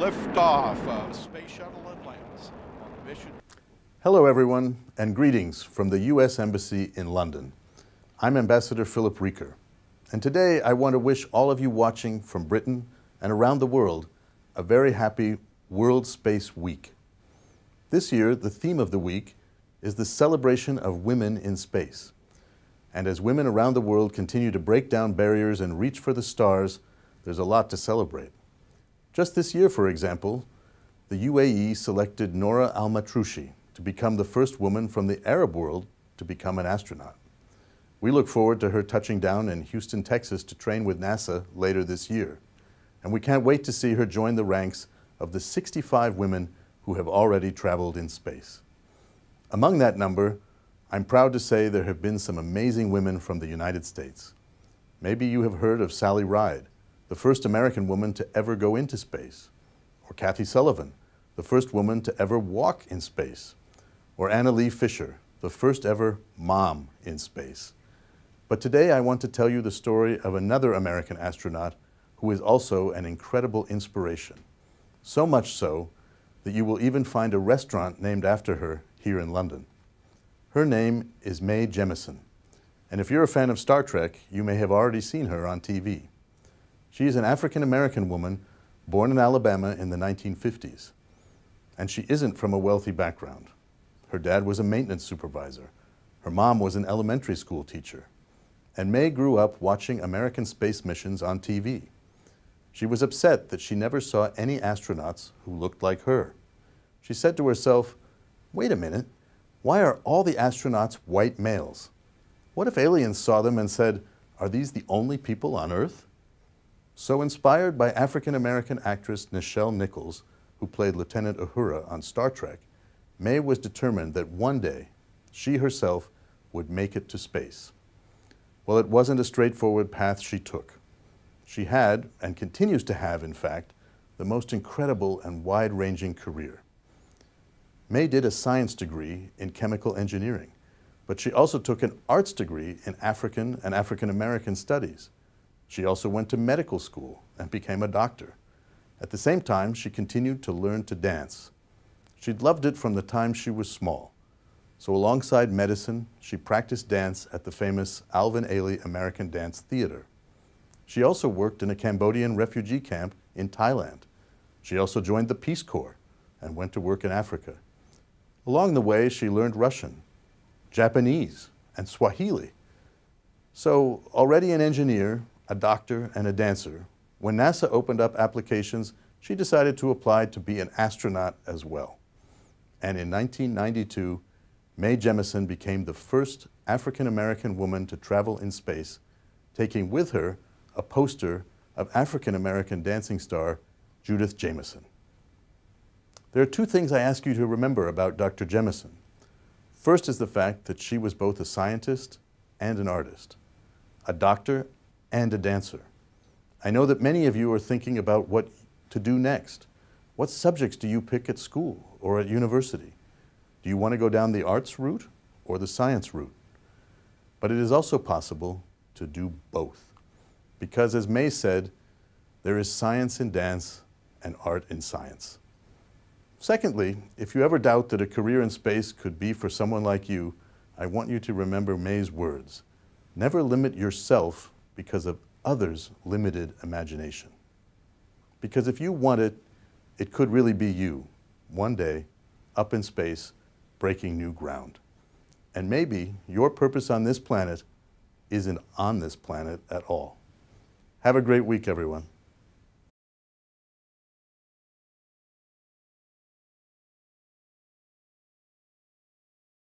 liftoff of Space Shuttle Atlantis on the mission. Hello everyone, and greetings from the U.S. Embassy in London. I'm Ambassador Philip Rieker, and today I want to wish all of you watching from Britain and around the world a very happy World Space Week. This year, the theme of the week is the celebration of women in space. And as women around the world continue to break down barriers and reach for the stars, there's a lot to celebrate. Just this year, for example, the UAE selected Noura Al-Matroushi to become the first woman from the Arab world to become an astronaut. We look forward to her touching down in Houston, Texas to train with NASA later this year. And we can't wait to see her join the ranks of the 65 women who have already traveled in space. Among that number, I'm proud to say there have been some amazing women from the United States. Maybe you have heard of Sally Ride, the first American woman to ever go into space, or Kathy Sullivan, the first woman to ever walk in space, or Anna Lee Fisher, the first ever mom in space. But today I want to tell you the story of another American astronaut who is also an incredible inspiration. So much so that you will even find a restaurant named after her here in London. Her name is Mae Jemison, and if you're a fan of Star Trek, you may have already seen her on TV. She is an African-American woman born in Alabama in the 1950s. And she isn't from a wealthy background. Her dad was a maintenance supervisor. Her mom was an elementary school teacher. And Mae grew up watching American space missions on TV. She was upset that she never saw any astronauts who looked like her. She said to herself, "Wait a minute, why are all the astronauts white males? What if aliens saw them and said, are these the only people on Earth?" So inspired by African-American actress Nichelle Nichols, who played Lieutenant Uhura on Star Trek, Mae was determined that one day she herself would make it to space. Well, it wasn't a straightforward path she took. She had, and continues to have in fact, the most incredible and wide-ranging career. Mae did a science degree in chemical engineering, but she also took an arts degree in African and African-American studies. She also went to medical school and became a doctor. At the same time, she continued to learn to dance. She'd loved it from the time she was small. So alongside medicine, she practiced dance at the famous Alvin Ailey American Dance Theater. She also worked in a Cambodian refugee camp in Thailand. She also joined the Peace Corps and went to work in Africa. Along the way, she learned Russian, Japanese, and Swahili. So already an engineer, a doctor, and a dancer, when NASA opened up applications, she decided to apply to be an astronaut as well. And in 1992, Mae Jemison became the first African-American woman to travel in space, taking with her a poster of African-American dancing star Judith Jamison. There are two things I ask you to remember about Dr. Jemison. First is the fact that she was both a scientist and an artist, a doctor and a dancer. I know that many of you are thinking about what to do next. What subjects do you pick at school or at university? Do you want to go down the arts route or the science route? But it is also possible to do both. Because as Mae said, there is science in dance and art in science. Secondly, if you ever doubt that a career in space could be for someone like you, I want you to remember Mae's words. Never limit yourself because of others' limited imagination. Because if you want it, it could really be you, one day, up in space, breaking new ground. And maybe your purpose on this planet isn't on this planet at all. Have a great week, everyone.